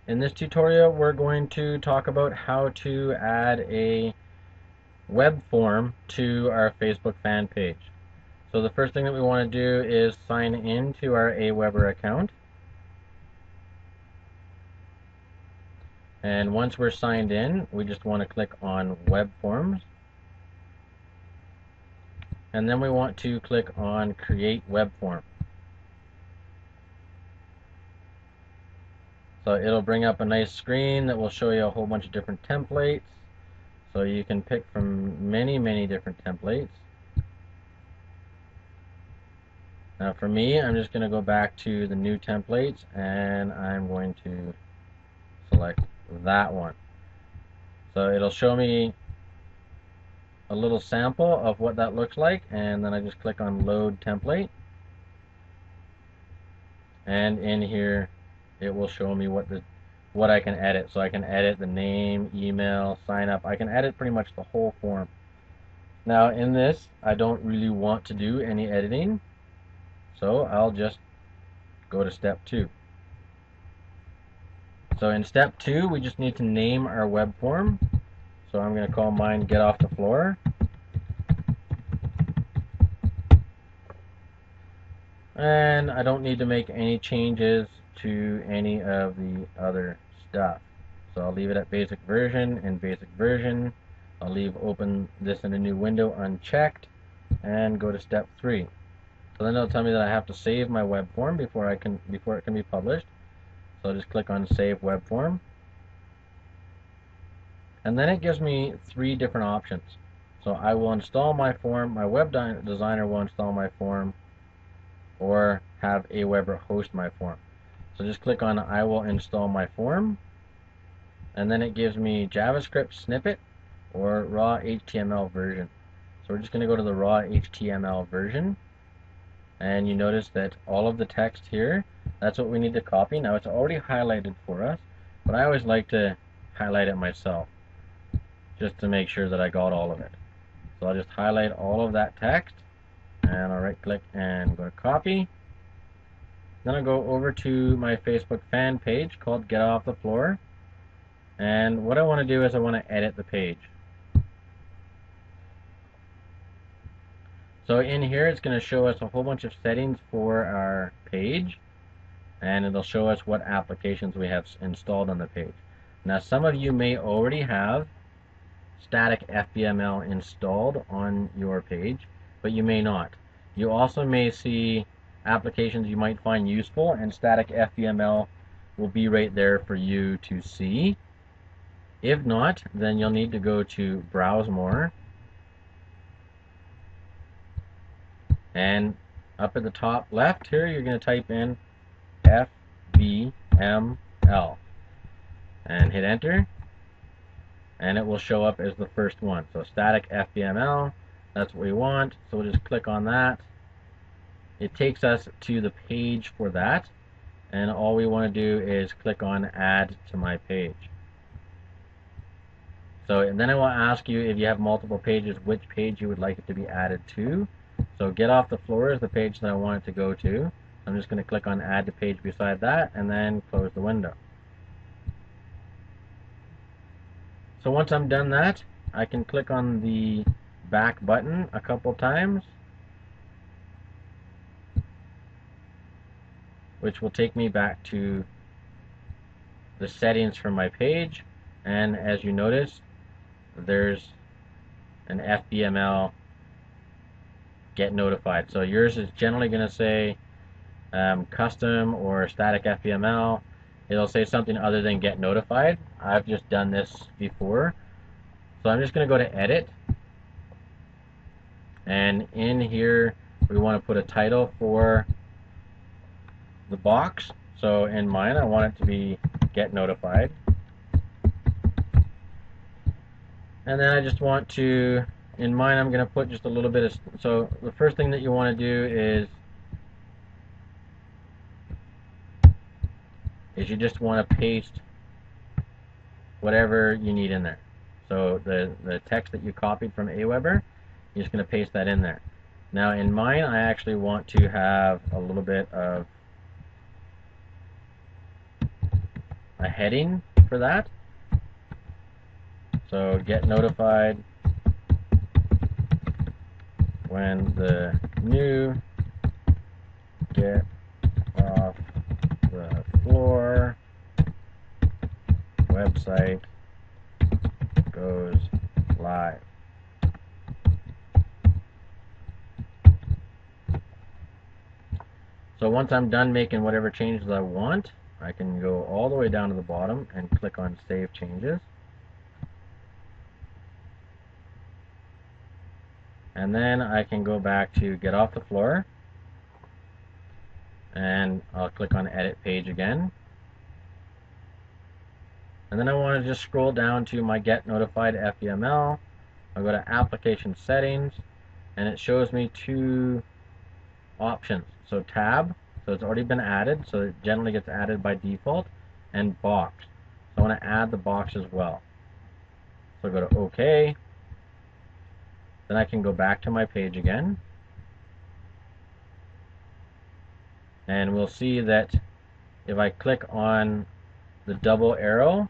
In this tutorial, we're going to talk about how to add a web form to our Facebook fan page. So the first thing that we want to do is sign in to our Aweber account. And once we're signed in, we just want to click on Web Forms. And then we want to click on Create Web Form. So it'll bring up a nice screen that will show you a whole bunch of different templates. So you can pick from many different templates. Now for me, I'm just going to go back to the new templates and I'm going to select that one. So it'll show me a little sample of what that looks like, and then I just click on Load Template. And in here it will show me what I can edit. So I can edit the name, email, sign up. I can edit pretty much the whole form. Now in this, I don't really want to do any editing, so I'll just go to step 2. So in step 2, we just need to name our web form. So I'm going to call mine Get Off the Floor. And I don't need to make any changes to any of the other stuff. So I'll leave it at basic version and basic version. I'll leave open this in a new window unchecked and go to step 3. So then it'll tell me that I have to save my web form before it can be published. So I'll just click on Save Web Form. And then it gives me 3 different options. So I will install my form, my web designer will install my form, or have Aweber host my form. So just click on I will install my form, and then it gives me JavaScript snippet or raw HTML version. So we're just going to go to the raw HTML version, and you notice that all of the text here, that's what we need to copy. Now it's already highlighted for us, but I always like to highlight it myself just to make sure that I got all of it. So I'll just highlight all of that text, and I'll right click and go to copy. Then I'll go over to my Facebook fan page called Get Off the Floor, and what I want to do is I want to edit the page. So in here it's going to show us a whole bunch of settings for our page, and it'll show us what applications we have installed on the page. Now some of you may already have static FBML installed on your page, but you may not. You also may see applications you might find useful, and static FBML will be right there for you to see. If not, then you'll need to go to Browse More, and up at the top left here you're going to type in FBML and hit enter, and it will show up as the first one. So static FBML, that's what we want. So we'll just click on that. It takes us to the page for that, and all we want to do is click on Add to My Page. So and then it will ask you, if you have multiple pages, which page you would like it to be added to. So Get Off the Floor is the page that I want it to go to. I'm just going to click on Add to Page beside that, and then close the window. So once I'm done that, I can click on the back button a couple times, which will take me back to the settings for my page. And as you notice, there's an FBML get notified. So yours is generally going to say custom or static FBML. It'll say something other than get notified. I've just done this before. So I'm just going to go to edit, and in here we want to put a title for the box. So in mine I want it to be get notified, and then I just want to, in mine I'm going to put just a little bit of, so the first thing that you want to do is you just want to paste whatever you need in there. So the text that you copied from Aweber, you're just going to paste that in there. Now in mine I actually want to have a little bit of a heading for that. So get notified when the new get off the floor website goes live. So once I'm done making whatever changes I want, I can go all the way down to the bottom and click on Save Changes. And then I can go back to Get Off the Floor, and I'll click on Edit Page again. And then I want to just scroll down to my Get Notified FBML. I'll go to Application Settings, and it shows me two options. So Tab, so it's already been added, so it generally gets added by default, and Box. So I want to add the box as well. So go to OK. Then I can go back to my page again. And we'll see that if I click on the double arrow,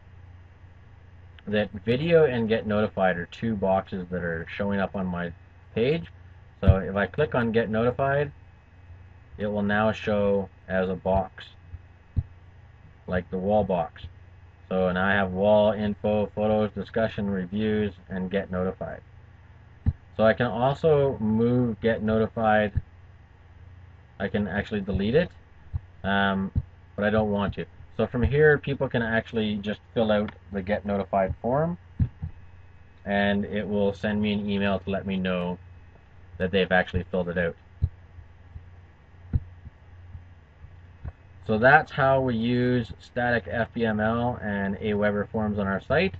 that video and get notified are two boxes that are showing up on my page. So if I click on get notified, it will now show as a box, like the wall box. So now I have wall info, photos, discussion, reviews, and get notified. So I can also move get notified. I can actually delete it, but I don't want to. So from here, people can actually just fill out the get notified form, and it will send me an email to let me know that they've actually filled it out. So that's how we use static FBML and Aweber forms on our site.